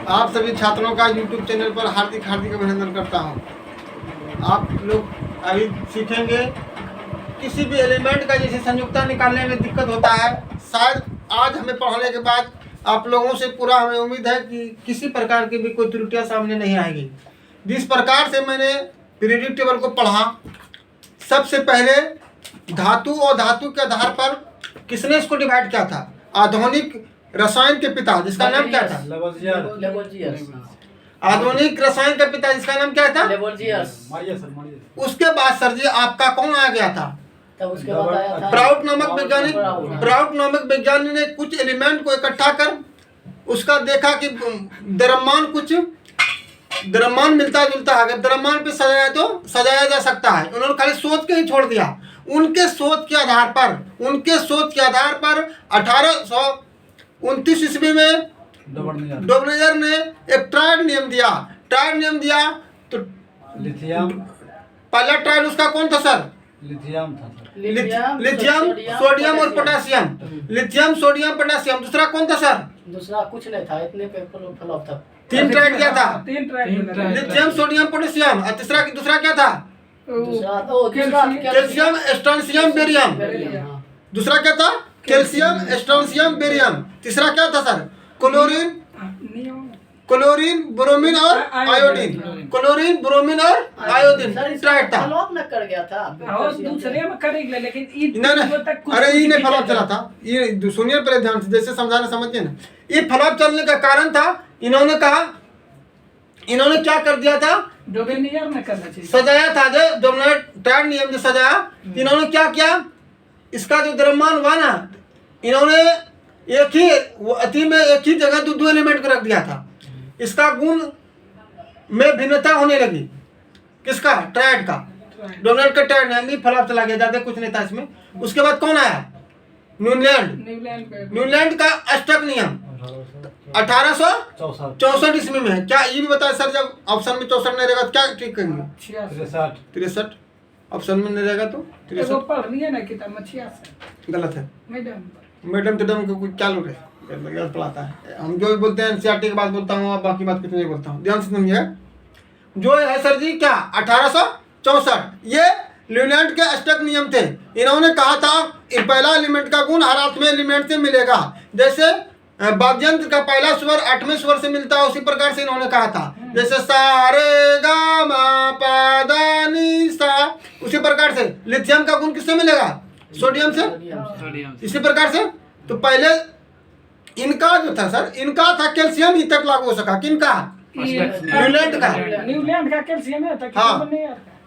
आप सभी छात्रों का YouTube चैनल पर हार्दिक हार्दिक अभिनंदन करता हूं। आप लोग अभी सीखेंगे किसी भी एलिमेंट का जैसे संयुक्ता निकालने में दिक्कत होता है। शायद आज हमें पढ़ाने के बाद आप लोगों से पूरा हमें उम्मीद है कि किसी प्रकार की भी कोई त्रुटियां सामने नहीं आएगी। जिस प्रकार से मैंने पीरियोडिक टेबल को पढ़ा, सबसे पहले धातु और धातु के आधार पर किसने इसको डिवाइड किया था? आधुनिक रसायन के पिता जिसका नाम क्या था? आधुनिक रसायन का पिता जिसका नाम क्या था? उसके बाद सर जी आपका कौन आ गया था? प्राउड नामक वैज्ञानिक। प्राउड नामक वैज्ञानिक ने कुछ एलिमेंट को इकट्ठा कर उसका देखा कि द्रव्यमान मिलता जुलता है, अगर द्रव्यमान पे सजाया तो सजाया जा सकता है। उन्होंने खाली सोच के ही छोड़ दिया। उनके सोच के आधार पर 1829 ईस्वी में डोबनेजर ने एक ट्रायड नियम दिया। तो लिथियम, पहला ट्रायड उसका कौन था सर? लिथियम था सर। लिथियम, सोडियम और पोटेशियम। Lithium, sodium, potassium. दूसरा कौन था सर? दूसरा कुछ नहीं था, इतने पे फ्लॉप था। 3 ट्रायड क्या था? Lithium, sodium, potassium. और दूसरा क्या था? Calcium, strontium, barium. दूसरा क्या था? Calcium, strontium, barium. तीसरा क्या था सर? क्लोरीन, ब्रोमीन और आयोडीन। क्लोरीन, ब्रोमीन और आयोडीन ट्रायड था। फ्लॉप न कर गया था। दूसरे में करेंगे लेकिन अरे ये नहीं फ्लॉप चला था। ये सुनिए पहले ध्यान से, जैसे समझाना समझिए ना। ये फ्लॉप चलने का कारण था, इन्होंने क्या कर दिया था? डोबनेजर में करना चाहिए, सजाया था। जो डोबनेजर ट्रायड नियम जो सजाया, इन्होंने क्या किया? इसका जो द्रव्यमान हुआ ना, इन्होंने एक ही जगह दो एलिमेंट को रख दिया था। इसका गुण में भिन्नता होने लगी। किसका? ट्रायड का। डोबनेजर का ट्रायड नियम फ्लॉप चला गया, ज्यादा कुछ नहीं था इसमें। उसके बाद कौन आया? न्यूलैंड का अष्टक नियम 1864 ईस्वी में। क्या ये भी बताया सर, जब ऑप्शन में 64 नहीं रहेगा तो क्या ठीक करेंगे? 63। ऑप्शन में नहीं रहेगा तो 63 गलत है। मैडम तो डम को क्या लोग है गलत पढ़ाता है। हम जो भी बोलते हैं एनसीईआरटी की बात बोलता हूँ, बाकी बात कुछ नहीं बोलता हूँ। ध्यान से सुनिए। जो है सर जी क्या 1864 ये न्यूलैंड के अष्टक नियम थे। इन्होंने कहा था पहला एलिमेंट का गुण हर 8वें एलिमेंट से मिलेगा। जैसे वाद्ययंत्र का पहला स्वर 8वें स्वर से मिलता है, उसी प्रकार से इन्होंने कहा था। जैसे सा रे गा मा पा दा नी सा, उसी प्रकार से लिथियम का गुण किससे मिलेगा? सोडियम से। इसी प्रकार से तो पहले इनका जो था सर, इनका था कैल्शियम ही तक लागू हो सका। किनका? न्यूलैंड का कैल्शियम है। हाँ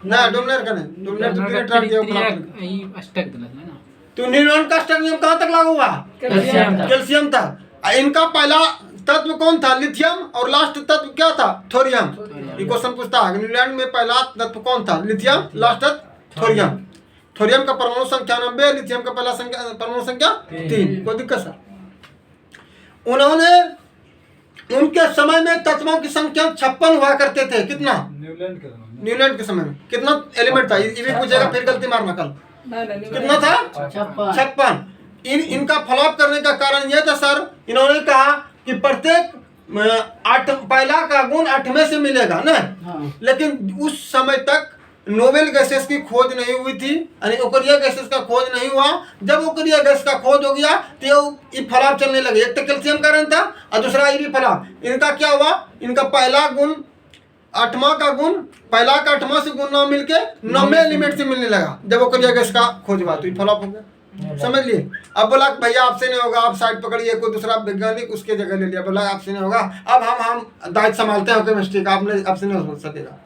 ना, डोबनेजर का नहीं। डोबनेजर तो तीन ट्रायड दिया तो न्यूलैंड का अष्टक नियम कहाँ तक लागू हुआ? कैल्शियम था। इनका पहला तत्व कौन था? लिथियम। और लास्ट तत्व क्या था? थोरियम। ये क्वेश्चन पूछता है न्यूलैंड में पहला तत्व कौन था? लिथियम, लास्ट तत्व थोरियम। थोरियम का परमाणु संख्या 90, लिथियम का पहला परमाणु संख्या 3। कोई दिक्कत सर? उन्होंने उनके समय में तत्वों की संख्या 56 हुआ करते थे। कितना? न्यूलैंड के समय में कितना एलिमेंट था? ये भी पूछेगा, फिर गलती मारना कल। कितना था? 56। इनका फ्लॉप करने का कारण यह था सर, इन्होंने कहा कि प्रत्येक पहला का गुण 8वें से मिलेगा ना। लेकिन उस समय तक नोबेल गैसेस की खोज नहीं हुई थी, यानी ओकरिया गैसेस का खोज नहीं हुआ। जब ओकरिया गैस का खोज हो गया तो ये फ्लॉप चलने लगे। एक तो कैल्शियम का कारण था और दूसरा ये भी फ्लॉप। इनका क्या हुआ? इनका पहला गुण 8वां का गुण, पहला का 8वां से गुण 9 मिलके 9वें एलिमेंट से मिलने लगा। जब ओकरिया गैस का खोज हुआ तो ये फ्लॉप हो गया। समझ लिए? अब बोला भैया आपसे नहीं होगा, आप साइड पकड़िए, कोई दूसरा वैज्ञानिक उसके जगह ले लिया। बोला आपसे नहीं होगा, अब हम दायित्व संभालते हैं केमिस्ट्री का, आपसे नहीं हो सकेगा।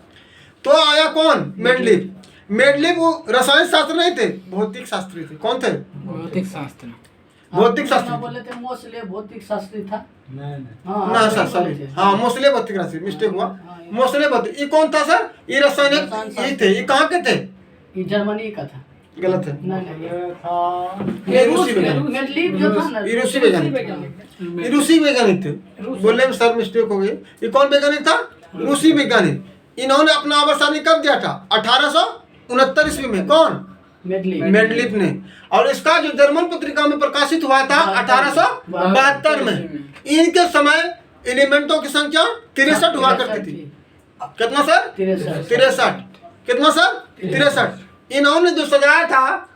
तो आया कौन? मेंडलीव। मेंडलीव वो रसायन शास्त्र नहीं थे, भौतिक शास्त्री थे। कौन थे? भौतिक शास्त्र बोले थे मोस्टली भौतिक शास्त्री था। ना सर, सॉरी, हाँ मोस्टली भौतिक शास्त्री, मिस्टेक हुआ। मोस्टली भौतिक। ये कौन था सर? ये रासायनिक ये थे। ये कहाँ के थे? ये जर्मनी का था। गलत है। ये रूसी वैज्ञानिक थे। बोलने में सर मिस्टेक हो गई। ये कौन वैज्ञानिक था? रूसी वैज्ञानिक। इन्होंने अपना अवसानी कब दिया था? 1869 ईस्वी में। कौन? मेंडलीव ने। और इसका जो जर्मन पत्रिका में प्रकाशित हुआ था 1872 में। इनके समय एलिमेंटों की संख्या 63 हुआ करती थी। कितना सर? 63। कितना सर? 63। इन्होंने जो सजाया था,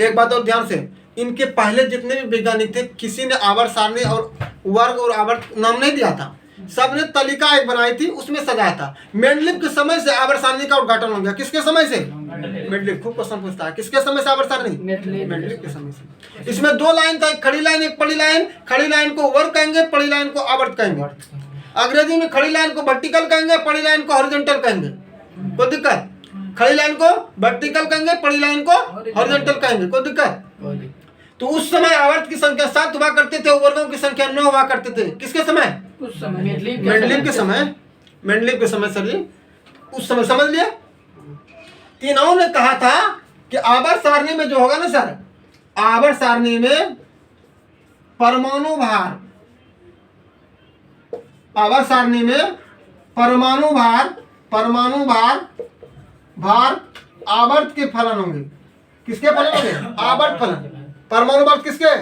एक बात और ध्यान से, इनके पहले जितने भी वैज्ञानिक थे किसी ने आवर्त सारणी और वर्ग और आवर्त नाम नहीं दिया था, सबने तालिका एक बनाई थी, उसमें सजाया था। मेंडलीव के समय से आवर्त सारणी का उद्घाटन हो गया। किसके समय से? मेंडलीव। खूब क्वेश्चन पूछता है, किसके समय से आवर्त सारणी? मेंडलीव के समय से। इसमें 2 लाइन था, एक खड़ी लाइन एक पड़ी लाइन। खड़ी लाइन को वर्ग कहेंगे, पड़ी लाइन को आवर्त कहेंगे। अंग्रेजी में खड़ी लाइन को वर्टिकल कहेंगे, पड़ी लाइन को हॉरिजॉन्टल कहेंगे। कोई दिक्कत? खड़ी लाइन को वर्टिकल कहेंगे, पड़ी लाइन को हॉरिजॉन्टल कहेंगे। कोई दिक्कत? तो उस समय आवर्त की संख्या 7 हुआ करते थे, वर्गों की संख्या 9 हुआ करते थे। किसके समय? मेंडलीव के समय। मेंडलीव के समय सर जी, उस समय समझ लिया। इन्होंने कहा था कि आवर्त सारणी में जो होगा ना सर, आवर्त सारणी में परमाणु भार, आवर्त सारणी में परमाणु भार आवर्त के फलन होंगे। किसके फलन होंगे? आवर्त फलन। परमाणु भार किसके?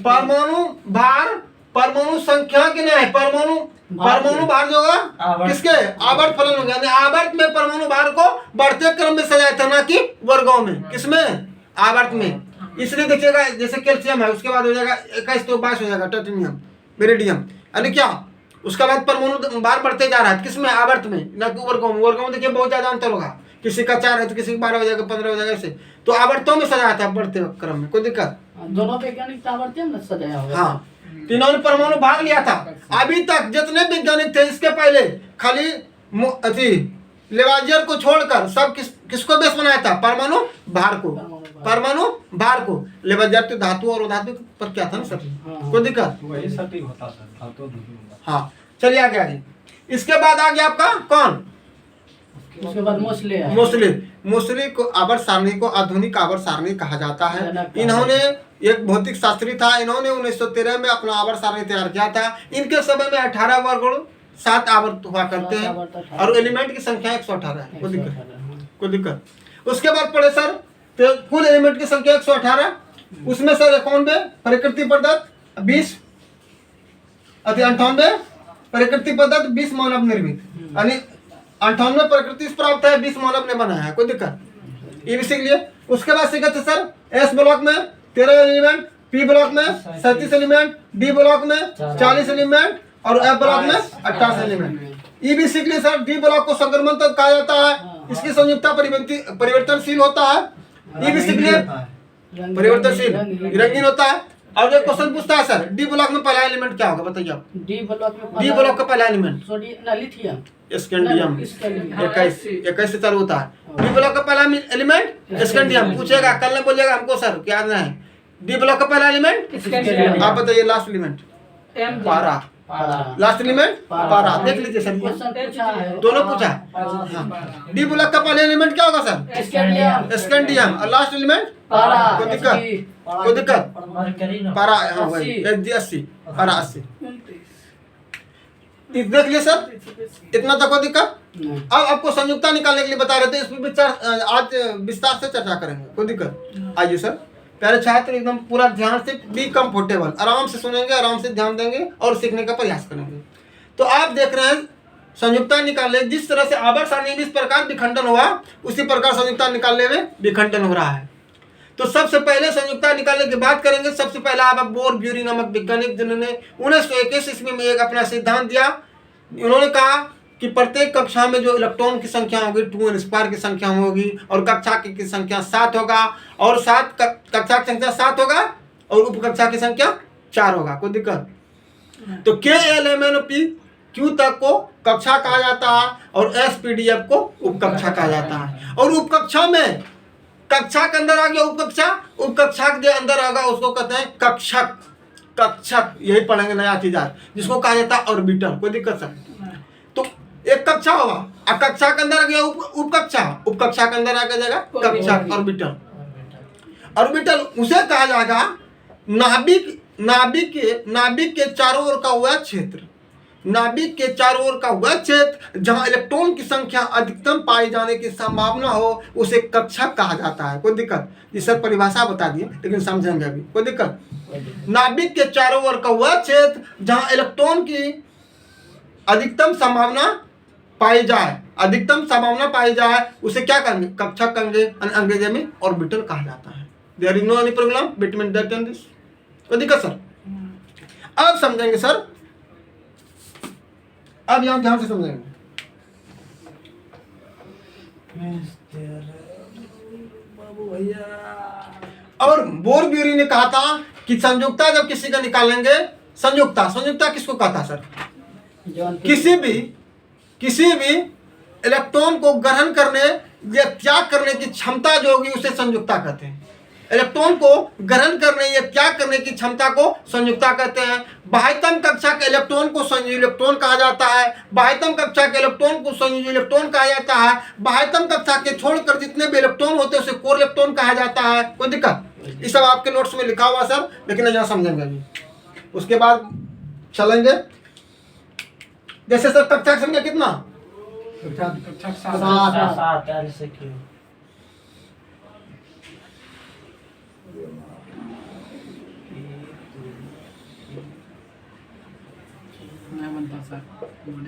परमाणु भार परमाणु संख्या के नहीं, परमाणु भार जो होगा किसके? आवर्त फलन होगा। यानी आवर्त में परमाणु भार को बढ़ते क्रम में सजाया था, ना कि वर्गों में। किसमें? आवर्त में। इसलिए देखिएगा, जैसे कैल्शियम है, उसके बाद हो जाएगा 21 तो 22 हो जाएगा टाइटेनियम, बेरिडियम। यानी क्या? उसके बाद परमाणु भार बढ़ते जा रहा है। किसमें? आवर्त में, ना कि वर्गों में। वर्गों में देखिए बहुत ज्यादा अंतर होगा, किसी का 4 है तो किसी का 12 हो जाएगा, 15 हो जाएगा, ऐसे। तो आवर्तों में सजाया था बढ़ते क्रम में। कोई दिक्कत? दोनों वैज्ञानिक आवर्ती में सजाया हुआ। हाँ, तीनों ने परमाणु भाग लिया था। अभी तक जितने वैज्ञानिक थे इसके पहले खाली लेवाजियर को छोड़कर सब किसको बेस बनाया था? परमाणु भार को। परमाणु भार को। लेवाजियर तो धातु और धातु पर क्या था ना सर? कोई दिक्कत? वही सटीक होता सर, धातु नहीं होता। हाँ, चलिए आगे आगे। इसके बाद आ गया आपका कौन? उसके बाद मोस्ले। मोस्ले को आवर्त सारणी को आधुनिक आवर्त सारणी कहा जाता है। इन्होंने एक भौतिक शास्त्री था, इन्होंने 1913 में अपना आवर्त सारणी तैयार किया था। इनके समय में 18 वर्ग 7 आवर्त हुआ करते हैं और एलिमेंट की संख्या 118 है। कोई दिक्कत? उसके बाद पढ़े सर, तो कुल एलिमेंट की संख्या 118, उसमें सर 91 प्रकृति प्रदत्त, 20 98 प्रकृति प्रदत्त, 20 मानव निर्मित। यानी 98 प्रकृति से प्राप्त है, 20 मानव ने बनाया है। कोई दिक्कत? ये भी सीख लिए। उसके बाद सीखा था सर एस ब्लॉक में 13 एलिमेंट, पी ब्लॉक में 37 एलिमेंट, डी ब्लॉक में 40 एलिमेंट और एफ ब्लॉक में 28 एलिमेंट। ये भी सीख लिए सर। डी ब्लॉक को संक्रमण तक कहा जाता है, इसकी संयुक्ता परिवर्तनशील होता है। ये भी सीख लिए, परिवर्तनशील रंगीन होता है। और एक क्वेश्चन पूछता है सर, डी ब्लॉक में पहला एलिमेंट क्या होगा? बताइए आप। डी ब्लॉक का पहला एलिमेंट लिथियम, स्कैंडियम। 21 से चालू होता है। डी ब्लॉक का पहला एलिमेंट स्कैंडियम। पूछेगा कल, नहीं बोलिएगा हमको सर याद नहीं है। डी ब्लॉक का पहला एलिमेंट आप बताइए। लास्ट एलिमेंट पारा। लास्ट एलिमेंट पारा। देख लीजिए सर, दोनों पूछा। डी ब्लॉक का पहला एलिमेंट क्या होगा सर? स्कैंडियम। और लास्ट एलिमेंट पारा। कोई दिक्कत? कोई दिक्कत? पारा। हाँ वही 80 पारा 80। देख लिए सर, इतना तक कोई दिक्कत? अब आपको संयुक्ता निकालने के लिए बता रहे थे, इसमें विचार आज विस्तार से चर्चा करेंगे। कोई दिक्कत? आइए सर, प्यारे छात्र एकदम पूरा ध्यान से, बी कंफर्टेबल, आराम से सुनेंगे, आराम से ध्यान देंगे और सीखने का प्रयास करेंगे। तो आप देख रहे हैं संयुक्ता निकालने, जिस तरह से आवर्त सारणी में इस प्रकार विखंडन हुआ, उसी प्रकार संयुक्ता निकालने में विखंडन हो रहा है। तो सबसे पहले संयुक्ता निकालने की बात करेंगे। सबसे पहला आप बोर ब्यूरी नामक वैज्ञानिक, जिन्होंने 1921 ईस्वी में एक अपना सिद्धांत दिया। उन्होंने कहा कि प्रत्येक कक्षा में जो इलेक्ट्रॉन की संख्या होगी 2n² की संख्या होगी और कक्षा की संख्या 7 होगा और कक्षा की संख्या 7 होगा और उपकक्षा की संख्या 4 होगा। कोई दिक्कत? तो KLMNOP तक को कक्षा कहा जाता है और SPDF को उपकक्षा कहा जाता है। और उपकक्षा में कक्षा के अंदर आ गया उपकक्षा, उपकक्षा के अंदर आ गया उसको कहते हैं कक्षक। कक्षक यही पढ़ेंगे नया चीज आज, जिसको कहा जाता है ऑर्बिटल। कोई दिक्कत सर? तो एक कक्षा होगा और कक्षा के अंदर आ गया उपकक्षा, उपकक्षा के अंदर आ जाएगा कक्षा ऑर्बिटल। ऑर्बिटल उसे कहा जाएगा नाभिक के चारों ओर का हुआ क्षेत्र। नाभिक के चारों ओर का वह क्षेत्र जहां इलेक्ट्रॉन की संख्या अधिकतम पाई जाने की संभावना हो उसे कक्षक कहा जाता है। कोई दिक्कत? ये सर परिभाषा बता दिए लेकिन समझेंगे अभी। कोई दिक्कत? नाभिक के चारों ओर का वह क्षेत्र जहां इलेक्ट्रॉन की अधिकतम संभावना पाई जाए, अधिकतम संभावना पाई जाए उसे क्या कहेंगे? कक्षक कहेंगे, अंग्रेजी में ऑर्बिटल कहा जाता है। There is no any problem between that and this. कोई दिक्कत सर? अब समझेंगे सर, अब यहां ध्यान से समझेंगे। बाबू भैया और बोरब्यूरी ने कहा था कि संयुक्ता जब किसी का निकालेंगे, संयुक्ता किसको कहता सर? किसी भी इलेक्ट्रॉन को ग्रहण करने या त्याग करने की क्षमता जो होगी उसे संयुक्ता कहते हैं। इलेक्ट्रॉन को ग्रहण करने या त्याग करने की क्षमता को संयुक्ता कहते हैं। बाह्यतम कक्षा के इलेक्ट्रॉन को संयुक्त इलेक्ट्रॉन कहा जाता है। बाह्यतम कक्षा के इलेक्ट्रॉन को संयुक्त इलेक्ट्रॉन कहा जाता है। बाह्यतम कक्षा के छोड़कर जितने भी इलेक्ट्रॉन होते हैं उसे कोर इलेक्ट्रॉन कहा जाता है। कोई दिक्कत? ये सब आपके नोट्स में लिखा हुआ सर, लेकिन यहाँ समझेंगे अभी। उसके बाद चलेंगे जैसे सर कक्षा संख्या कितना? कक्षक 7 नहीं बनता सर।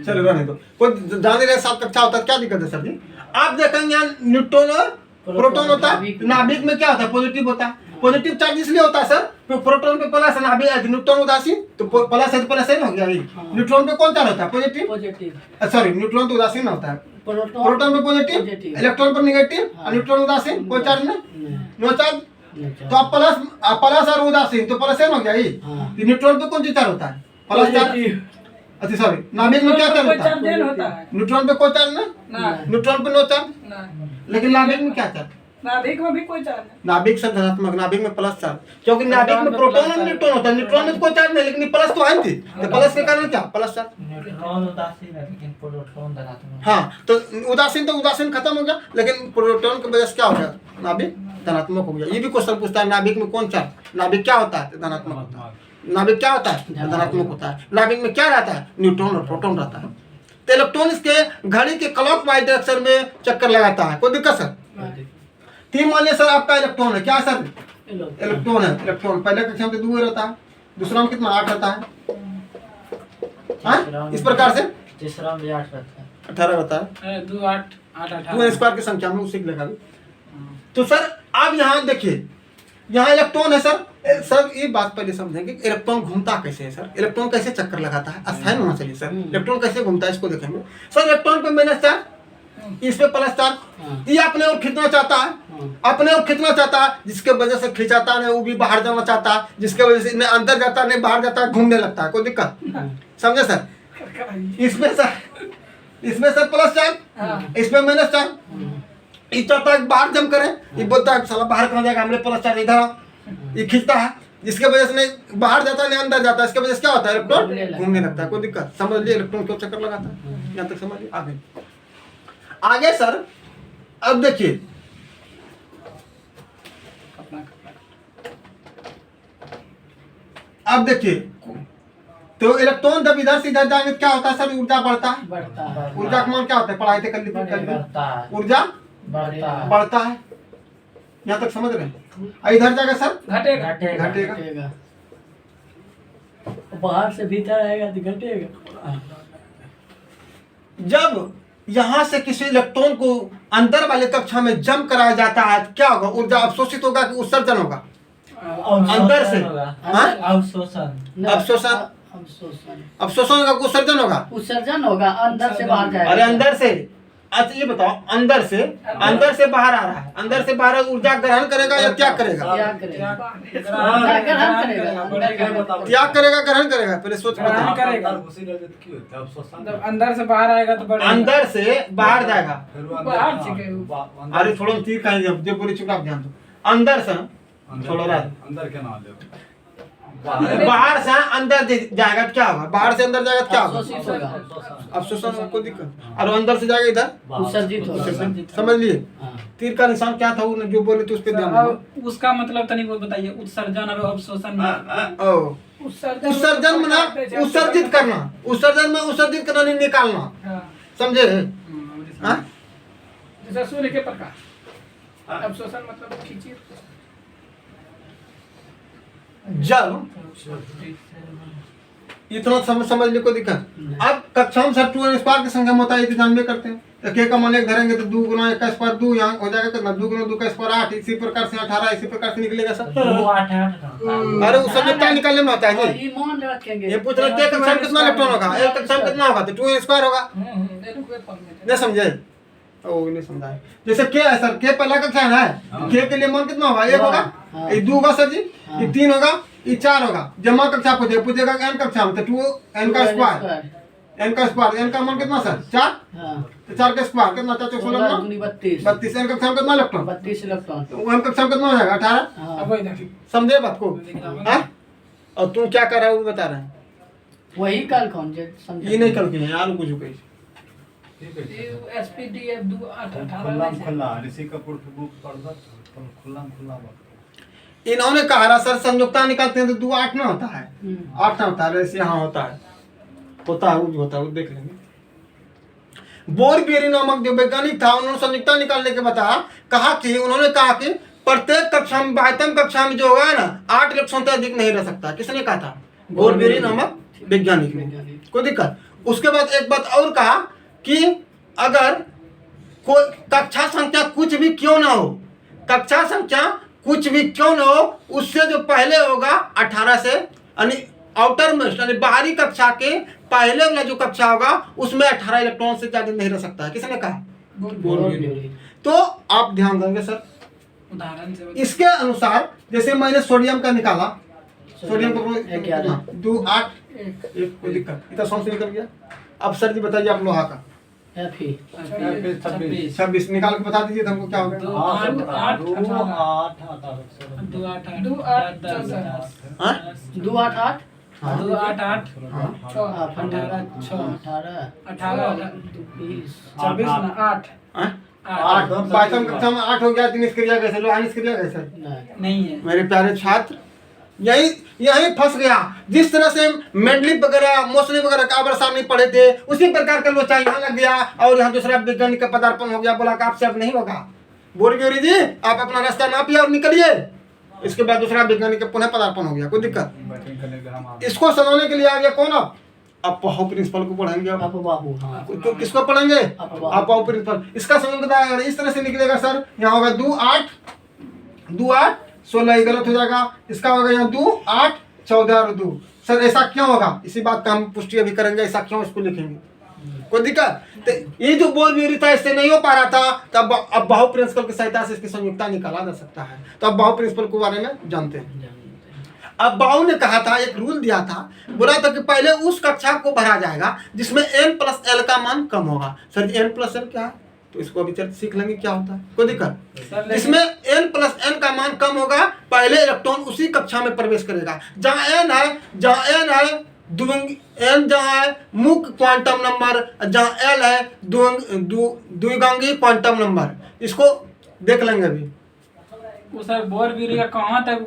चलो रहने दो, कोई जान रहे 7 कक्षा होता है, क्या दिक्कत है सर जी? आप देखेंगे यहाँ न्यूट्रॉन और प्रोटॉन होता है। नाभिक में क्या होता है? पॉजिटिव होता है। पॉजिटिव चार्ज इसलिए होता है सर, तो प्रोटॉन पे प्लस है, नाभिक न्यूट्रॉन उदासीन, तो प्लस है तो प्लस हो गया। न्यूट्रॉन पे कौन चार्ज होता है? पॉजिटिव। सॉरी, न्यूट्रॉन तो उदासीन होता है। प्रोटॉन पे पॉजिटिव, इलेक्ट्रॉन पर नेगेटिव, और न्यूट्रॉन उदासीन, कोई चार्ज नहीं, नो चार्ज। तो आप प्लस और उदासीन तो प्लस हो गया। ये न्यूट्रॉन पे कौन सी चार्ज होता है? Plus charge. अच्छा सॉरी, नाभिक में क्या चार्ज होता है? न्यूट्रॉन पे कोई चार्ज नहीं, न्यूट्रॉन पे नो चार्ज। लेकिन नाभिक में क्या चार्ज? नाभिक में भी कोई चार्ज नहीं। नाभिक से धनात्मक, नाभिक में प्लस चार्ज, क्योंकि नाभिक में प्रोटॉन और न्यूट्रॉन होता है। न्यूट्रॉन में कोई चार्ज नहीं, लेकिन प्लस तो है थी, तो प्लस के कारण क्या? Plus charge. न्यूट्रॉन उदासीन है लेकिन प्रोटॉन धनात्मक। हाँ, तो उदासीन खत्म हो गया, लेकिन प्रोटॉन की वजह से क्या हो गया? नाभिक धनात्मक हो गया। ये भी क्वेश्चन पूछता है, नाभिक में कौन चार्ज? नाभिक क्या होता है? धनात्मक होता है। नाभिक क्या होता है? धनात्मक होता है। नाभिक में क्या रहता है? न्यूट्रॉन और प्रोटॉन रहता है। तो इलेक्ट्रॉन इसके घड़ी के क्लॉकवाइज डायरेक्शन में चक्कर लगाता है। कोई दिक्कत सर? तीन मान लिया सर आपका इलेक्ट्रॉन है, क्या सर? इलेक्ट्रॉन है। इलेक्ट्रॉन पहले कक्षा में 2 रहता है, दूसरा में कितना? 8 रहता है। हाँ? इस प्रकार से तीसरा में 8 रहता है, 18 रहता है। 2 8 8 18 2 स्क्वायर की संख्या में उसी लेगा। तो सर आप यहाँ देखिए, यहाँ इलेक्ट्रॉन है सर। सर ये बात पहले समझेंगे, इलेक्ट्रॉन घूमता कैसे है सर? इलेक्ट्रॉन कैसे चक्कर लगाता है? अस्थायी होना चाहिए सर। इलेक्ट्रॉन कैसे घूमता है इसको देखेंगे सर। इलेक्ट्रॉन पे माइनस चार्ज, इस पे प्लस चार्ज। ये अपने ओर खींचना चाहता है, अपने ओर खींचना चाहता है, जिसके वजह से खींचाता नहीं वो भी बाहर जाना चाहता है, जिसके वजह से न अंदर जाता है नहीं बाहर जाता है, घूमने लगता है। कोई दिक्कत? समझे सर? इसमें सर प्लस चार्ज, इसमें माइनस चार्ज। ये चाहता है बाहर जम करे, ये बोलता है साला बाहर कहाँ जाएगा, हमने प्लस चार्ज इधर। ये खींचता है, जिसके वजह से नहीं बाहर जाता है नहीं अंदर जाता है, इसके वजह से क्या होता है? इलेक्ट्रॉन घूमने लगता है। कोई दिक्कत? समझ लिए इलेक्ट्रॉन क्यों चक्कर लगाता है? यहाँ तक समझ लिए। आगे सर अब देखिए, अब देखिए तो इलेक्ट्रॉन जब इधर से इधर जाएंगे क्या होता है सर? ऊर्जा बढ़ता है। ऊर्जा का मान क्या होता है? पढ़ाई थे कल ऊर्जा बढ़ता है। यहाँ तक समझ रहे हैं? इधर जाएगा सर घटेगा। बाहर से भीतर आएगा तो घटेगा। जब यहाँ से किसी इलेक्ट्रॉन को अंदर वाले कक्षा में जम कराया जाता है क्या होगा? ऊर्जा अवशोषित होगा कि उत्सर्जन होगा? अंदर से अवशोषण होगा, उत्सर्जन होगा? उत्सर्जन होगा, अंदर से बाहर जाएगा। अरे अंदर से, अच्छा ये बताओ, अंदर से बाहर आ रहा है, अंदर से बाहर ऊर्जा ग्रहण करेगा या त्याग करेगा? त्याग करेगा। त्याग करेगा, ग्रहण करेगा? पहले सोच बताओ। अंदर से बाहर आएगा तो बढ़ेगा। अंदर से बाहर जाएगा। बाहर से अरे छोड़ो तीर कहीं जो पूरी चुका ध्यान दो। अंदर से छोड़ो रात, अंदर क्या नाम ले? बाहर से अंदर जाएगा क्या होगा? बाहर से अंदर जाएगा क्या होगा? अवशोषण होगा। कोई दिक्कत? और अंदर से जाएगा इधर उत्सर्जित होगा। समझ लिए? तीर का निशान क्या था? जो बोले तो उस पे ध्यान दो। उसका मतलब तनी वो बताइए, उत्सर्जन और अवशोषण में। उत्सर्जन में उत्सर्जित करना, उत्सर्जन में उत्सर्जित करना नहीं निकालना, हाँ। समझे? हाँ? जैसे सूर्य के प्रकाश अवशोषण मतलब खींचिए जब इतना समझने को दिक्कत। अब कक्षा में सर 2 स्क्वायर की संख्या में होता है, ये तो जानबे करते हैं। तो के का मान 1 धरेंगे तो 2 गुना 1 का स्क्वायर 2 यहाँ हो जाएगा कितना, 2 गुना 2 का स्क्वायर 8, इसी प्रकार से 18, इसी प्रकार से निकलेगा सर। अरे उस समय क्या निकालने में होता है हाँ, जी, ये मान रखेंगे। ये पूछ रहे थे कक्षा में कितना इलेक्ट्रॉन होगा, एक कक्षा में कितना होगा, तो 2 स्क्वायर होगा। नहीं समझे? ओ नहीं समझा है। जैसे के है सर, के पहला कक्षा है, के के लिए मान कितना होगा, 1 होगा, ये 2 होगा सर जी, ये 3 होगा, ये 4 होगा। जमा कक्षा पूछेगा n कक्षा में तो 2 n का स्क्वायर, n का स्क्वायर, n का मान कितना सर 4, तो 4 का स्क्वायर कितना, 4 16 32, n कक्षा में कितना इलेक्ट्रॉन, 32 इलेक्ट्रॉन। तो n कक्षा में कितना हो जाएगा 18। समझे बात को? हाँ? और तुम क्या कर रहे हो बता रहे हैं, वही कल कौन जे समझे? ये नहीं कल के यार कुछ कहीं एसपीडीएफ 2 8 खुला 18 खुला ऋषि कपूर की बुक पढ़ दो, खुला खुला बात। इन्होंने कहा सर संयुक्ता निकालते हैं तो 2 8 ना होता है, 8 ना होता है, ऐसे यहाँ होता है, होता है वो देख लेंगे। बोरबेरी नामक जो वैज्ञानिक था, उन्होंने संयुक्ता निकालने के बताया, उन्होंने कहा कि प्रत्येक कक्षा में, बाह्यतम कक्षा में जो होगा ना 8 इलेक्ट्रॉन से अधिक नहीं रह सकता। किसने कहा था? बोरबेरी नामक वैज्ञानिक ने। कोई दिक्कत? उसके बाद एक बात और कहा कि अगर कोई कक्षा संख्या कुछ भी क्यों ना हो, कक्षा संख्या कुछ भी क्यों ना हो, उससे जो पहले होगा 18 से, यानी आउटर मोस्ट यानी बाहरी कक्षा के पहले वाला जो कक्षा होगा उसमें 18 इलेक्ट्रॉन से ज्यादा नहीं रह सकता है। किसने कहा? बोरबेरी। तो आप ध्यान देंगे सर, उदाहरण से इसके अनुसार जैसे मैंने सोडियम का निकाला, सोडियम को 2 8 1, कोई दिक्कत, इतना सॉन्ग से निकल गया। अब सर जी बताइए आप लोहा का FE 26 निकाल के बता दीजिए हमको क्या होगा। 2 8 2 8 हाँ? 2 8 8 हाँ। 2 8 8 हाँ। 18 18 20 26 ना 8 हाँ? 8 बाह्यतम कक्षा में 8 हो गया, तो निष्क्रिय कैसे, लोहा निष्क्रिय कैसे? नहीं है। मेरे प्यारे छात्र, यही फंस गया। जिस तरह से मेडलिप वगैरह मोसली वगैरह का वर्षा नहीं पढ़े थे, उसी प्रकार का लोचा यहाँ लग गया और यहाँ दूसरा वैज्ञानिक का पदार्पण हो गया। बोला कि आपसे अब नहीं होगा, बोरबेरी जी आप अपना रास्ता नापिए और निकलिए। इसके बाद दूसरा वैज्ञानिक का पुनः पदार्पण हो गया। कोई दिक्कत? इसको समझने के लिए आ गया कौन? अब पाहु प्रिंसिपल को पढ़ेंगे। अब तो किसको पढ़ेंगे? पाहु प्रिंसिपल। इसका समझ इस तरह से निकलेगा सर, यहाँ होगा 2 8 16, गलत हो जाएगा। इसका होगा यहाँ 2 8 14 और 2। सर ऐसा क्यों होगा, इसी बात का हम पुष्टि अभी करेंगे, ऐसा क्यों इसको लिखेंगे। कोई दिक्कत? तो ये जो बोरबेरी था इससे नहीं हो पा रहा था, तब अब बाहु प्रिंसिपल की सहायता से इसकी संयुक्ता निकाला जा सकता है। तो अब बाहु प्रिंसिपल के बारे में जानते हैं। अब बाहु ने कहा था, एक रूल दिया था, बोला था कि पहले उस कक्षा को भरा जाएगा जिसमें n+l का मान कम होगा। सर n+l क्या है? तो इसको अभी चल सीख लेंगे क्या होता है। कोई दिक्कत? इसमें n+n का मान कम होगा, पहले इलेक्ट्रॉन उसी कक्षा में प्रवेश करेगा। जहाँ n है n जहाँ है मुख्य क्वांटम नंबर, जहाँ l है द्विगांगी क्वांटम नंबर। इसको देख लेंगे अभी। वो सर बोरबेरी का कहाँ तक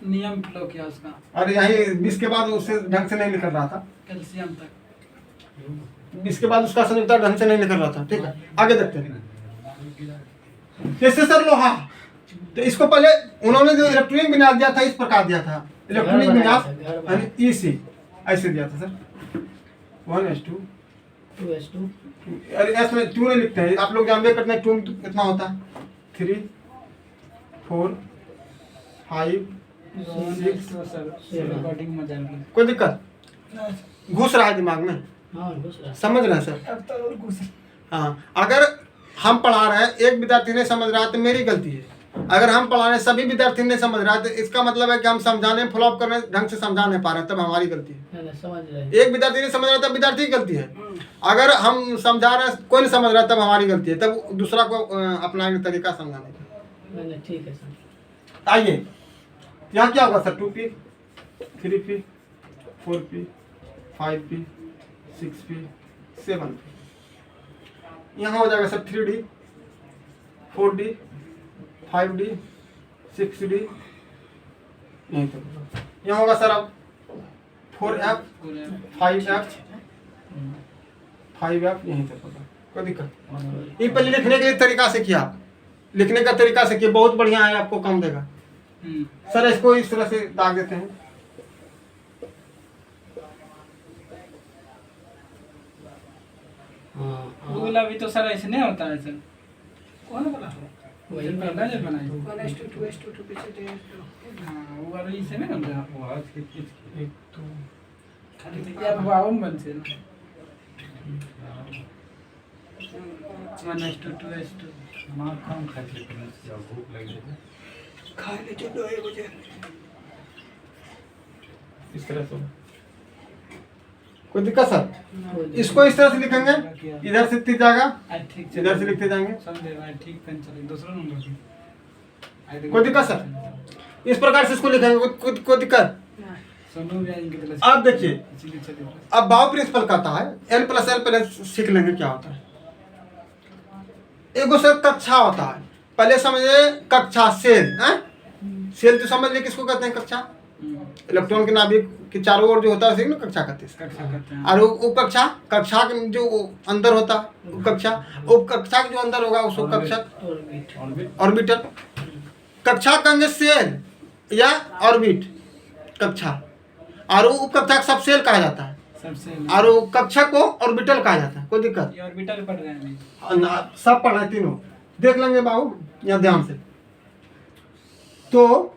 नियम फ्लो किया उसका? और यही 20 के बाद उससे ढंग से नहीं निकल रहा था, कैल्शियम तक। 20 के बाद उसका संयुक्ता ढंग से नहीं निकल रहा था। ठीक है, आगे देखते हैं। जैसे सर लोहा, तो इसको पहले उन्होंने जो इलेक्ट्रॉनिक विन्यास दिया था इस प्रकार दिया था, इलेक्ट्रॉनिक विन्यास EC ऐसे दिया था सर, 1s2 2s2 अरे एस में 2 नहीं लिखते हैं आप लोग, जानबे करते हैं 2 कितना होता है, 3 4 5 6 रिकॉर्डिंग में जाएंगे। कोई दिक्कत? घुस रहा है दिमाग में, समझ रहे हैं सर? अब तो और कुछ हाँ, अगर हम पढ़ा रहे हैं, एक विद्यार्थी नहीं समझ रहा है तो मेरी गलती है। अगर हम पढ़ा रहे हैं, सभी विद्यार्थी नहीं समझ रहा है, तो इसका मतलब है कि हम समझाने फॉलोअप करने ढंग से समझा नहीं पा रहे हैं, तब हमारी गलती है। समझ रहे हैं। एक विद्यार्थी नहीं समझ रहा तब विद्यार्थी की गलती है। अगर हम समझा रहे हैं, कोई नहीं समझ रहा तब हमारी गलती है, तब दूसरा को अपना तरीका समझाने का। ठीक है सर। आइए, यहाँ क्या होगा sir? 2p 3p 4p 5p 6p 7p। यहाँ हो जाएगा sir 3d 4d 5d 6d, यहीं तक यहाँ होगा सर। अब 4F 5F 5F यहीं तक होगा, कोई दिक्कत। ये पहले लिखने के तरीका से किया, लिखने का तरीका से किया, बहुत बढ़िया है, आपको काम देगा। सर इसको इस तरह से दाग देते हैं। वो वाला भी तो सर ऐसे नहीं होता है सर। कौन बोला वही पहला जो बनाई। 1:2 2:2 पीछे दे हाँ वो वाला ऐसे नहीं होता। वो आज की चीज की एक तो खाली यार वाउन बन से ना। 1:2 ना काम खाते थे, जब भूख लगी थी खा ले चलो 1 बजे। इस तरह से कोई दिक्कत सर? इसको इस तरह से लिखेंगे, इधर से लिखते जाएगा, ठीक इधर से लिखते जाएंगे, समझे भाई ठीक पेन चले दूसरा नंबर की। कोई दिक्कत सर? इस प्रकार से इसको लिखेंगे, कोई दिक्कत? सोनू भी आएंगे तो अब देखिए, इसीलिए चले अब बाउ प्रिंसिपल कहता है L+L सीख लेंगे क्या होता है। एगो सर कक्षा होता है, पहले समझे कक्षा सेल है, सेल तो समझ ले किसको कहते हैं कक्षा, इलेक्ट्रॉन के नाभिक के चारों ओर जो होता है उसे ना कक्षा कहते हैं। कक्षा करते हैं। और उप कक्षा, कक्षा के जो अंदर होता है उप कक्षा, उप कक्षा के जो अंदर होगा उसको कक्षा ऑर्बिटल। कक्षा कहेंगे सेल या ऑर्बिट कक्षा, और उप कक्षा सब सेल कहा जाता है, सबसे और कक्षा को ऑर्बिटल कहा जाता है। कोई दिक्कत? ये ऑर्बिटल पढ़ रहे हैं अभी। सब पढ़ा है तीनों, देख लेंगे बाबू यहाँ ध्यान से। तो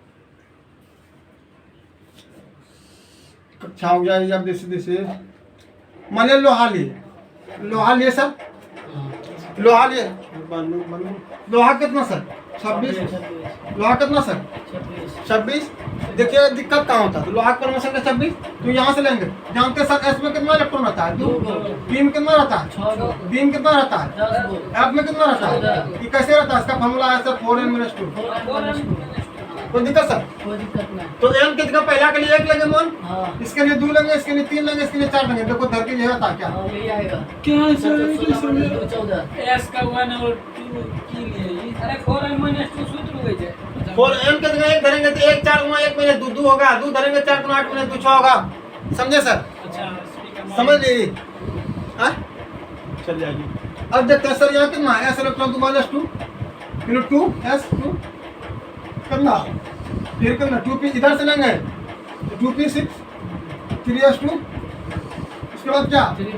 कक्षा हो गया, जब जैसे मान लिया लोहा लिए सर, लोहा लिए, लोहा कितना सर? 26। लोहा कितना सर? 26। देखिए दिक्कत कहाँ होता है, तो लोहा परमाणु का 26, तो यहाँ से लेंगे। जानते सर एस में कितना इलेक्ट्रॉन रहता है? 2। बी में कितना रहता है? बी में कितना रहता है? एफ में कितना रहता है? ये कैसे रहता है? इसका फॉर्मूला है सर 4n-2। कोई दिक्कत सर? कोई दिक्कत नहीं। तो n कित का पहला के लिए 1 लेंगे मोल, हाँ इसके लिए 2 लेंगे, इसके लिए 3 लेंगे, इसके लिए 4 लेंगे। देखो धर के यह था क्या? हाँ यही आएगा। क्या सर? 14 एस का 1 और 2 के लिए अरे 4n-2 सूत्र हो जाए। 4n के जगह 1 धरेंगे तो 1 4 गुना 1 में 2 होगा, 2 धरेंगे 4 गुना 8 में 2 6 होगा। समझे सर? अच्छा समझ लीजिए, हाँ चल जाएगी। अब देखते हैं सर यहाँ कितना है, s इलेक्ट्रॉन 2 फिर 2 s2 कितना, फिर कितना 2p इधर से लेंगे 2p6 3s2, उसके बाद क्या? 3s2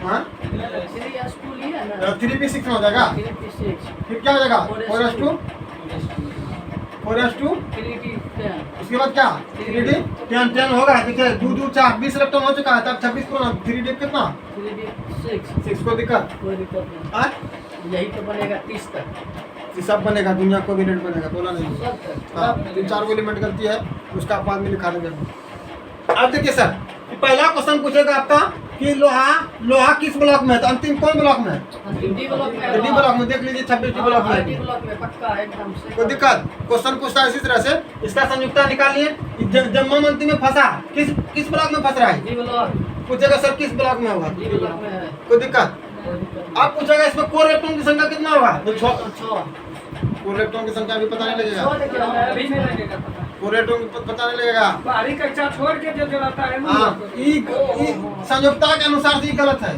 हाँ 3s2 लिया ना, 3p6 में हो जाएगा, 3p6 फिर क्या हो जाएगा? 4s2 3d10 उसके बाद क्या? 3d 10 होगा। देखिए 2 2 4 20 इलेक्ट्रॉन हो चुका है, तब 26 को 3d कितना? 3d6 6 को दिक्कत कोई दिक्कत नहीं। हाँ? यही तो बनेगा 30 तक। ये सब बनेगा, दुनिया को भी रेट बनेगा, बोला नहीं। सब तक। हाँ 3-4 को एलिमेंट गलती है, उसका बाद में लिखा देंगे। अब देखिए सर, पहला क्वेश्चन पूछेगा आपका कि लोहा किस ब्लॉक में है, तो अंतिम कौन ब्लॉक में है? डी ब्लॉक में। तो डी ब्लॉक में, देख लीजिए 26 डी ब्लॉक हाँ, डी में। ब्लॉक में पक्का एकदम से। कोई दिक्कत? क्वेश्चन पूछता है इसी तरह से, इसका संयुक्ता निकालिए। जब अंतिम में फंसा, किस ब्लॉक में फंस रहा है? डी ब्लॉक, पूछेगा सर किस ब्लॉक में होगा? डी ब्लॉक में है। कोई दिक्कत? कोई दिक्कत नहीं। आप पूछेगा इसमें कोर इलेक्ट्रॉन की संख्या कितना होगा? तो 6। 6 कोर इलेक्ट्रॉन की संख्या भी पता नहीं लगेगा, 6 देखिए अभी नहीं लगेगा पता। कोर इलेक्ट्रॉन पता नहीं लगेगा। बाहरी कक्षा छोड़ के जो रहता है हाँ, ई संयुक्ता के अनुसार से गलत है।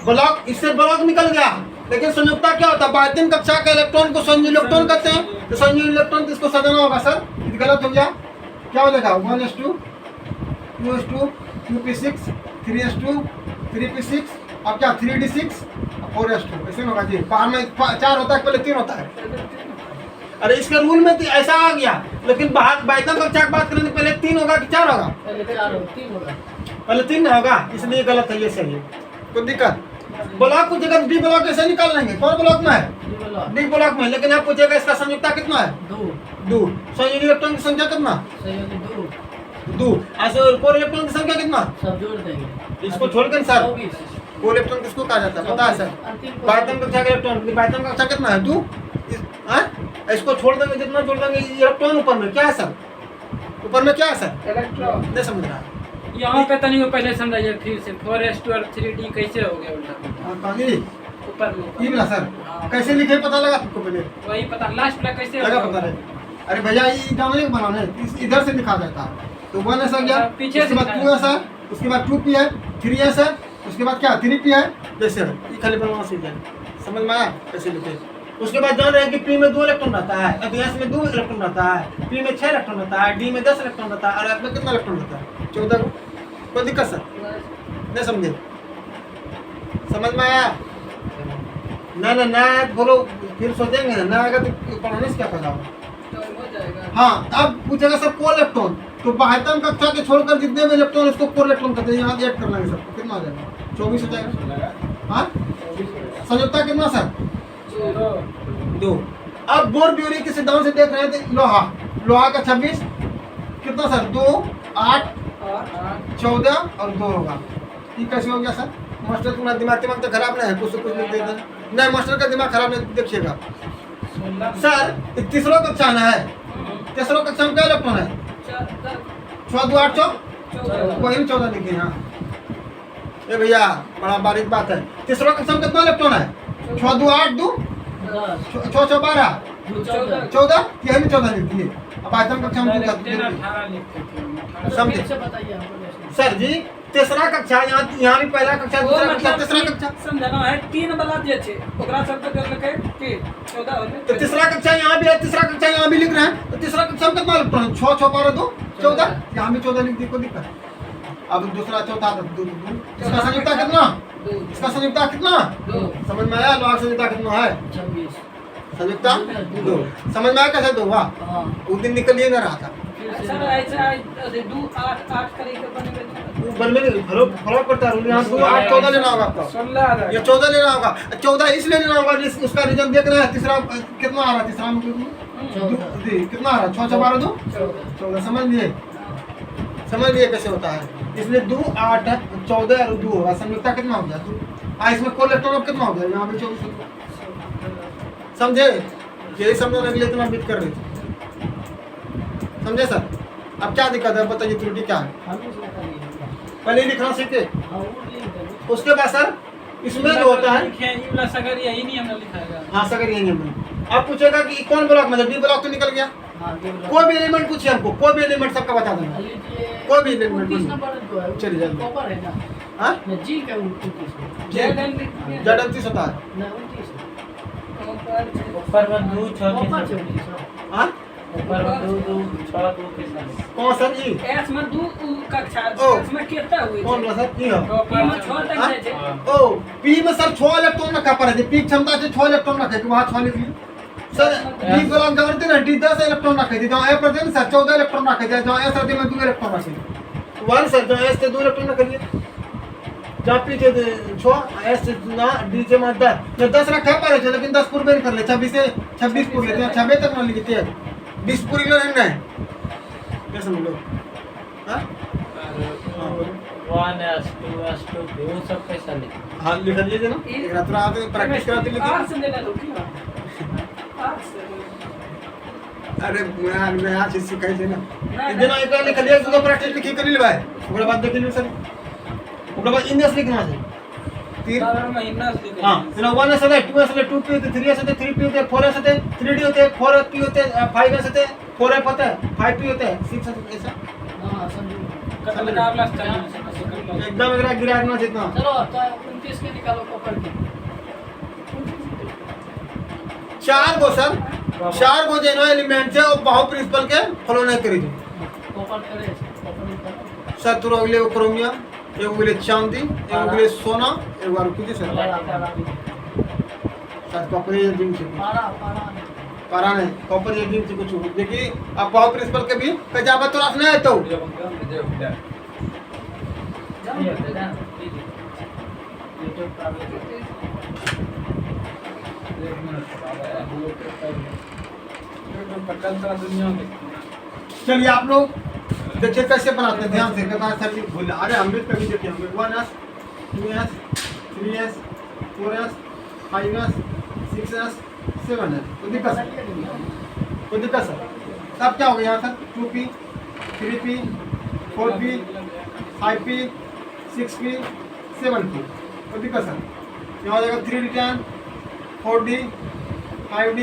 ब्लॉक, इससे ब्लॉक निकल गया, लेकिन संयुक्ता क्या होता है? बाह्यतम कक्षा के इलेक्ट्रॉन को संयुक्त इलेक्ट्रॉन कहते हैं, तो संयुक्त इलेक्ट्रॉन किसको सजाना होगा सर? ये गलत हो गया, क्या हो जाएगा? 1s2 2s2 2p6 3s2 3p6, अब क्या 3d6 4s2, ऐसे होगा जी। बाहर में 4 होता है, पहले 3 होता है। अरे इसके रूल में तो ऐसा आ गया, लेकिन बाहर बाह्यतम कक्षा की बात करें तो पहले 3 होगा कि 4 होगा? पहले 4 3 होगा। पहले 3 होगा, इसलिए गलत है, ये सही है। कोई दिक्कत? ब्लॉक को जगह डी ब्लॉक ऐसे निकाल लेंगे, कौन ब्लॉक में है? डी ब्लॉक डी ब्लॉक में। लेकिन आप पूछेगा इसका संयुक्ता कितना है? 2 संयुक्त इलेक्ट्रॉन की संख्या कितना? सहयोगी 2 2। ऐसे कोर इलेक्ट्रॉन की संख्या कितना? सब जोड़ देंगे। इसको छोड़कर सर 24 कोर इलेक्ट्रॉन किसको कहा जाता है पता है सर? अंतिम बाह्यतम कक्षा के इलेक्ट्रॉन, बाह्यतम कक्षा कितना है? 2। इसको छोड़ देंगे, जितना छोड़ देंगे इलेक्ट्रॉन ऊपर में क्या है सर? ऊपर में क्या है सर? इलेक्ट्रॉन नहीं समझ रहा है। यहाँ पे तनिक पहले समझाइए फिर से 4s2 और 3d कैसे हो गया उल्टा हाँ, कहानी ऊपर में ये बोला सर, कैसे लिखे पता लगा तुमको? पहले वही पता लास्ट वाला कैसे लगा होगा? पता नहीं। अरे भैया ये डालने का बनाना है, इधर से दिखा देता है। तो 1s आ गया, पीछे उसके से बाद दिखाया। 2s है, उसके बाद 2p है, 3s है, उसके बाद क्या 3p है, जैसे ये खाली बनवा से जाए, समझ में आया कैसे लिखे। उसके बाद जान रहे हैं कि p में 2 इलेक्ट्रॉन रहता है, अब s में 2 इलेक्ट्रॉन रहता है, p में 6 इलेक्ट्रॉन रहता है, d में 10 इलेक्ट्रॉन रहता है, और f में कितना इलेक्ट्रॉन रहता है 14 को। कोई दिक्कत सर नहीं समझे, समझ में आया ना ना ना बोलो, फिर सोचेंगे ना आएगा तो पढ़ाने से क्या फायदा होगा। हो जाएगा। हाँ अब पूछेगा सर कोर इलेक्ट्रॉन, तो 72 कक्षा के छोड़कर जितने भी इलेक्ट्रॉन उसको कोर इलेक्ट्रॉन कहते हैं, यहाँ ऐड कर लेंगे सर, कितना हो जाएगा 24 हो जाएगा। हाँ संयुक्ता कितना सर 2। अब बोर ब्यूरी के सिद्धांत से देख रहे थे, लोहा का 26 कितना सर 2 8 14 और 2 होगा। ये कैसे हो गया सर, मास्टर तुम्हारा दिमाग तो खराब नहीं है, कुछ से कुछ लिख देते हैं। नहीं मास्टर का दिमाग खराब नहीं, देखिएगा सर तीसरा कक्षा में है, तीसरा कक्षा में क्या इलेक्ट्रॉन है 6 2 8 वही 14 लिखे। हाँ ये भैया बड़ा बारीक बात है, तीसरा कक्षा में कितना इलेक्ट्रॉन है 6 2 8 2 6 6 12 14, यही 14 लिख दिए। अब आयतन कक्षा में समझे सर जी, तीसरा कक्षा यहाँ भी पहला कक्षा दूसरा कक्षा तीसरा कक्षा समझना है 3 वाला जे छे ओकरा सब के करलकै कि 14 होले। तो तीसरा कक्षा यहाँ भी है, तीसरा कक्षा यहाँ भी लिख रहे हैं, तो तीसरा कक्षा में कितना इलेक्ट्रॉन 6 6 12 2 14, यहाँ भी 14 लिख दी, कोई दिक्कत। अब दूसरा चौथा 2 इसका संयुक्ता कितना, इसका संयुक्ता कितना समझ में आया, लोहा संयुक्ता कितना है 26 संयुक्ता 2, समझ में आया कैसे 2 हुआ, उस दिन निकलिए ना रहा था सर ऐसा 2 8 8 करे के बनेगा बनने में फर्क पड़ता है, यहाँ 2 8 14 लेना होगा आपको, 16 ये 14 लेना होगा, 14 इसलिए लेना होगा उसका रीजन देख रहे हैं। तीसरा कितना आ रहा है, तीसरा में कितना आ रहा है 6 6 12 2 14, समझ लिए कैसे होता है। इसलिए 2 8 14 और 2 होगा, संयुक्ता कितना हो गया 2। इसमें कोल इलेक्ट्रॉन कितना हो गया, यहाँ पे 24 समझे, यही समझने के लिए इतना उम्मीद कर रहे थे, समझे सर। अब क्या दिक्कत है बताइए, त्रुटि क्या है, पहले ही लिखना सीखे। उसके बाद सर इसमें जो होता है सगर यही नहीं हमने लिखाएगा। हाँ सगर यही है। अब पूछेगा कि कौन ब्लॉक में, डी ब्लॉक तो निकल गया, कोई भी एलिमेंट पूछिए हमको, कोई भी एलिमेंट सबका बता देना, कोई भी एलिमेंट चलिए जाइए। कॉपर है ना, हाँ जी का 29 जेड 29 होता है। ना 29 ऊपर में 2 6 कॉपर के 29 हाँ ऊपर में 2 2 6 2 के साथ कौन सर जी, एस में 2 कक्षा ओ। इसमें कितना हुई कौन सर की हो, पी में 6 तक हाँ? जाए छे। ओ पी में सर 6 इलेक्ट्रॉन रखा पड़े थे, पी की क्षमता से 6 इलेक्ट्रॉन रखे थे, वहाँ 6 लिख ली सर। डी ब्लॉक जानते ना, डी 10 इलेक्ट्रॉन रखे थे, जहाँ ए पर थे सर 14 इलेक्ट्रॉन रखे थे, जहाँ एस रहते में 2 इलेक्ट्रॉन रखे थे 1 सर, जहाँ एस से 2 इलेक्ट्रॉन रखे थे, जहाँ पी थे 6 एस ना डी से मत 10 रखा पड़े थे, लेकिन 10 पूरे कर ले, 26 से 26 पूरे लेते हैं, 26 तक ना लिखते हैं, 20 पूरी लो नहीं क्या समझ लो। हाँ 1 S 2 वो सब कैसा लिखा, हाँ लिख लीजिए ना, एक रात रात प्रैक्टिस कराते लिखिए। आर से लेना लो क्या आर से अरे मैं आज चीज सिखाई थी ना, दिन एक लिख लिया तो प्रैक्टिस लिखी कर ले भाई, ओकरा बाद देख लीजिए सर, ओकरा बाद इंडेक्स लिखना है तीन। महीना से हां ना 1 से 2 से 2 पी होते, 3 से 3 पी होते, 4 से 3 डी होते, 4 पी होते, 5 से 4 एफ होता है, 5 पी होते हैं, 6 से ऐसा हां समझो एकदम एकरा गिराना जितना। चलो तो 29 के निकालो कॉपर के 4 गो सर, 4 गो जेनो एलिमेंट है और बहु प्रिंसिपल के फॉलो नहीं करी कॉपर करे कॉपर निकालो सर। तो अगले क्रोमियम, एगो मिले चांदी, एगो मिले सोना, एगो और कुछ सर सर कॉपर ये दिन से पारा नहीं, कॉपर ये दिन से कुछ देखिए। अब बहु प्रिंसिपल के भी कजाबत तो रखना है तो चलिए आप लोग देखिए कैसे बनाते हैं, ध्यान से कहता है सर जी भूल, अरे हम भी कभी देखिए होंगे 1s 2s 3s 4s 5s 6s 7s, कोई दिक्कत सर। तब क्या हो गया यहाँ sir 2p 3p 4p 5p 6p 7p, कोई दिक्कत सर। यहाँ हो जाएगा 3d 10 4d 5d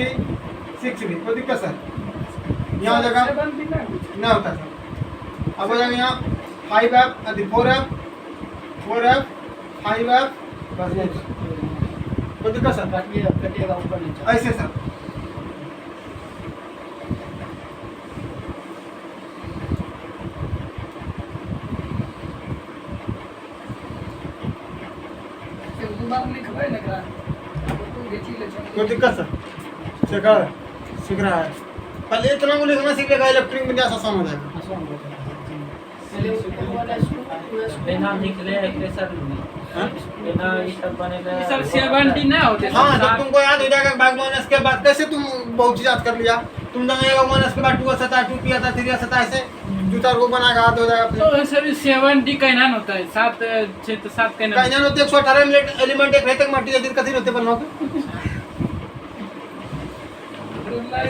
6d, कोई दिक्कत सर। यहाँ हो जाएगा 7D ना ना होता सर। अब हो जाएगा यहाँ 5F 4F 4F 5F बस यही कोई दिक्कत सर कटिएगा ऊपर नीचे ऐसे सर। बार लिखबै ना एकरा फोटो घींची ले कोई दिक्कत सर सीख रहा है। पहले इतना को लिखना सीख लेगा इलेक्ट्रिक में आसान हो जाएगा। बिना निकले सर बिना ये सब बनेगा सर 7D ना होते हाँ जब तुमको याद हो जाएगा भाग माइनस के बाद कैसे तुम बहुत चीज याद कर लिया। तुम जाएगा माइनस के बाद 2 सता 2 पी आता 3 सता ऐसे जूता रो बनाएगा याद हो जाएगा। तो सर 7D कहना होता है 7 6 तो 7 कहना कहना होते 118 एलिमेंट एक रहते माटी जैसे कथी रहते बनना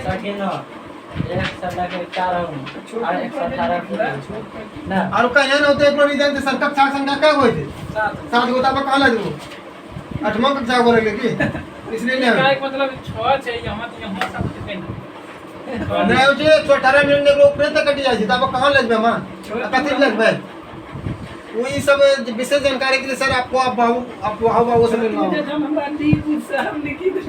सकिन एक सदा के 4 और 118 ना और कहना होते एक रीजन से संकट साख संख्या क्या होए थे 7 गोता पर कहां लगे 8वां कक्षा बोले कि इसलिए नहीं का एक मतलब 6 છે यहाँ तो यहाँ 7 कहना नहीं हो जे 118 मिनट के ऊपर तक कट जाए तब कहां लगबे मां कथी लगबे वही सब विशेष जानकारी के लिए सर आपको आप बाबू से मिलना होगा। जब हमरा दी पूछ हम लिखी दे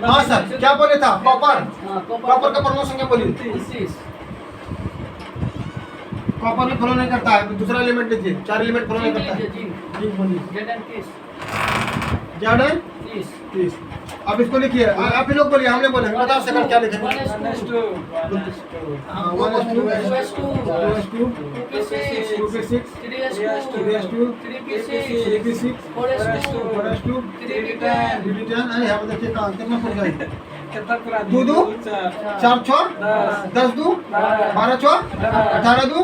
हाँ सर क्या बोले था कॉपर हां कॉपर का परमाणु संख्या बोलिए। 30 कॉपर भी फॉलो नहीं करता है दूसरा एलिमेंट लीजिए 4 एलिमेंट फॉलो नहीं करता है। जी बोलिए जॉर्डन 30 अब इसको लिखिए आप ही लोग बोलिए हमने बोले बताओ सेकंड क्या लिखेंगे। 2 2 4 6 10 2 12 4 18 2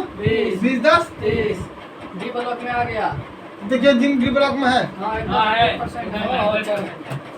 20 10 डी ब्लॉक में आ गया। देखिए जिन डी ब्लॉक में है हां हाँ, है। 100%